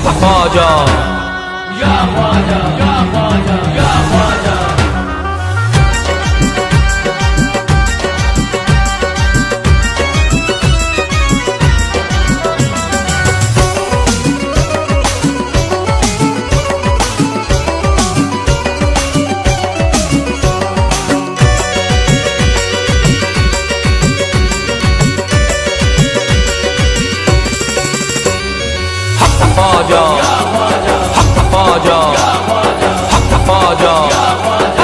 ख्वाजा या ख्वाजा या ख्वाजा या ख्वाजा।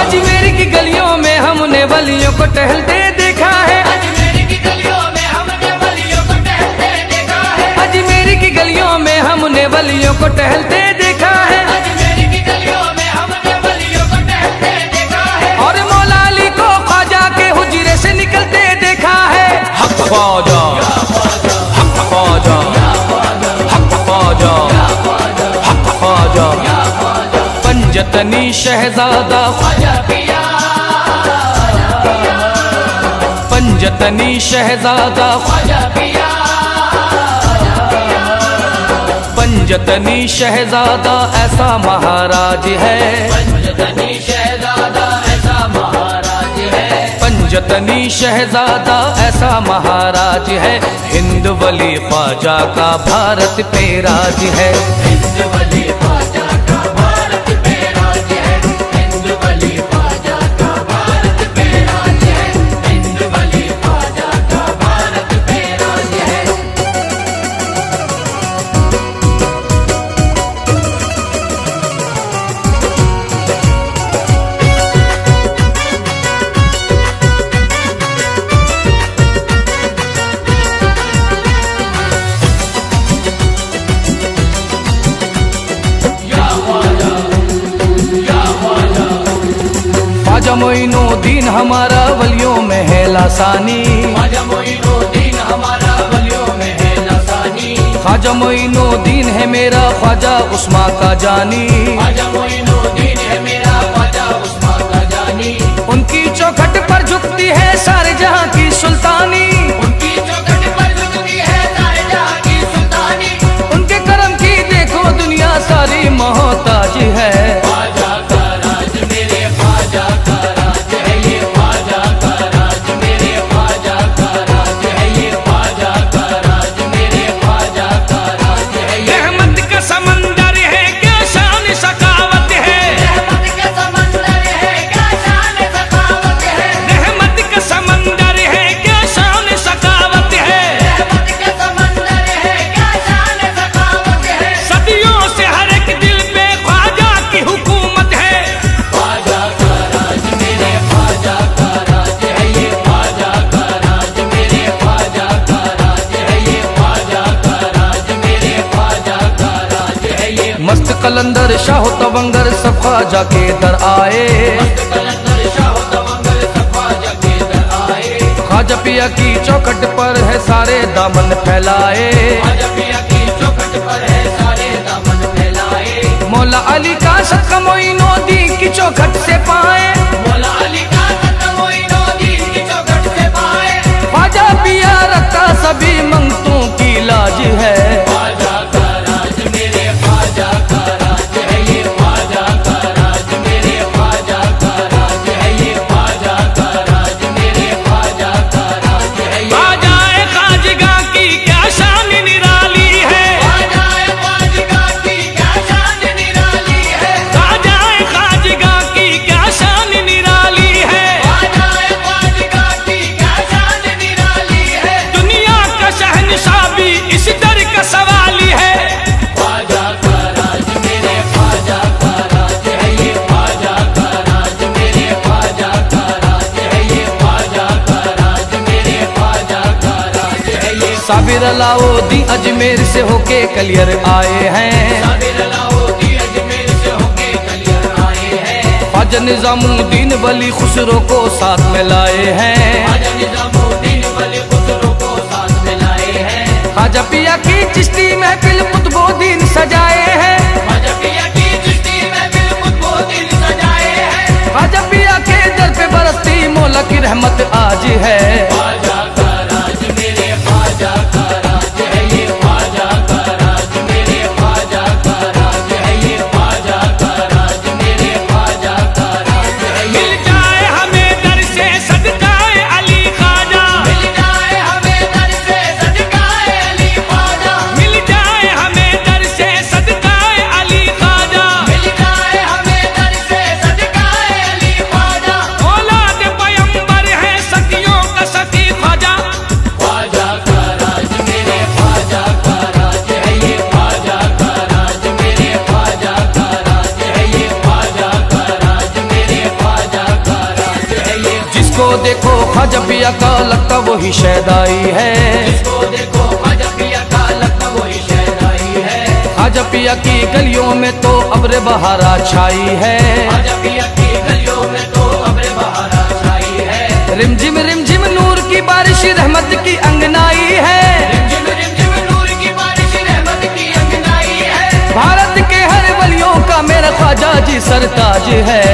अजमेर की गलियों में हमने वलियों को टहलते देखा है। अजमेर की गलियों में हमने वलियों को टहलते देखा है। अजमेर की गलियों में हमने वलियों को टहलते देखा है। अजमेर की गलियों में हमने वलियों को टहलते देखा है। और मौला अली को ख्वाजा के हुजरे से निकलते देखा है। हक ख्वाजा हक ख्वाजा हक ख्वाजा हक ख्वाजा। पंजतनी शहजादा ख्वाजा पिया पंजतनी शहजादा ख्वाजा पिया पंजतनी शहजादा ऐसा महाराज है। पंजतनी शहजादा ऐसा महाराज है। पंजतनी शहजादा ऐसा महाराज है। हिंद वली ख्वाजा का भारत पे राज है। हिंद वली ख्वाजा का भारत पे राज है। हिंद वली ख्वाजा का भारत पे राज है। हिंद वली ख्वाजा का भारत पे राज है। ख्वाजा मोइनुद्दीन हमारा वलियों में है लासानी। ख्वाजा मोइनुद्दीन हमारा वलियों में है लासानी। ख्वाजा मोइनुद्दीन है मेरा ख्वाजा उस्मा का जानी। ख्वाजा मोइनुद्दीन है मेरा ख्वाजा उस्मा का जानी। उनकी चौखट पर झुकती है सारे जहां की सुल्तानी। उनकी चौखट पर झुकती है सारे जहां की सुल्तानी। उनके करम की देखो दुनिया सारी मोहताज है। ख्वाजा का राज मेरे ख्वाजा का राज है। ये ख्वाजा का राज मेरे ख्वाजा का राज है। ये ख्वाजा का राज मेरे ख्वाजा का राज है। ये रहमत का समंदर है क्या शान सखावत है। रहमत का समंदर है क्या शान सखावत है। रहमत का समंदर है क्या शान सखावत है। रहमत का समंदर है क्या शान सखावत है। सदियों से हर एक दिल पे ख्वाजा की हुकूमत है। ख्वाजा का राज मेरे ख्वाजा का राज है। ये ख्वाजा का राज मेरे ख्वाजा का राज है। ये ख्वाजा का राज मेरे ख्वाजा का राज है। ये मस्त कलंदर शाह तवंगर सब ख्वाजा के दर आए। कलंदर शाह तवंगर सब ख्वाजा के दर आए। ख्वाजा पिया की चौखट पर है सारे दामन फैलाए। ख्वाजा पिया की चौखट पर है सारे दामन फैलाए। मौला अली का सदका मोइनुद्दीन की चौखट से पाए। मौला अली का सदका मोइनुद्दीन की चौखट से पाए। ख्वाजा पिया रखता सभी मंगतों की लाज है। ख्वाजा का राज मेरे ख्वाजा का राज है। ये ख्वाजा का राज मेरे ख्वाजा का राज है। ये ख्वाजा का राज मेरे ख्वाजा का राज है। ये ख्वाजा खाजगा की क्या शान निराली है। ख्वाजा ख्वाजगा की क्या शान निराली है। ख्वाजा खाजगा की क्या शान निराली है। ख्वाजा ख्वाजगा की क्या शान निराली है। दुनिया का शहंशाह भी इस दर का सवाली है। ख्वाजा का राज मेरे ख्वाजा का राज है। ये ख्वाजा का राज मेरे ख्वाजा का राज है। ये ख्वाजा का राज मेरे ख्वाजा का राज है। ये साबिर अलाउद्दीन अजमेर से होके कलियर आए हैं। साबिर अलाउद्दीन अजमेर से होके कलियर आए हैं। ख्वाजा निजामुद्दीन वली खुसरो को साथ में लाए हैं। ख्वाजा निजामुद्दीन वली खुसरो को साथ में लाए हैं। ख्वाजा पिया की चिश्ती महफिल कुतुबुद्दीन सजाए हैं। ख्वाजा पिया की चिश्ती महफिल कुतुबुद्दीन सजाए हैं। ख्वाजा पिया के दर पे बरसती मौला की रहमत आज है। ख्वाजा का राज मेरे ख्वाजा का राज है। ये ख्वाजा का राज मेरे ख्वाजा का देखो ख्वाजा पिया का लगता वही शहदाई है, जिसको देखो ख्वाजा पिया का लगता वही शहदाई है। ख्वाजा पिया की गलियों में तो अब्र बहारा छाई है, ख्वाजा पिया की गलियों में तो अब्र बहारा छाई है। रिमझिम रिमझिम नूर की बारिश रहमत की अंगनाई है, रिमझिम रिमझिम नूर की बारिश रहमत की अंगनाई है। भारत के हर वलियों का मेरा ख्वाजा जी सरताज है।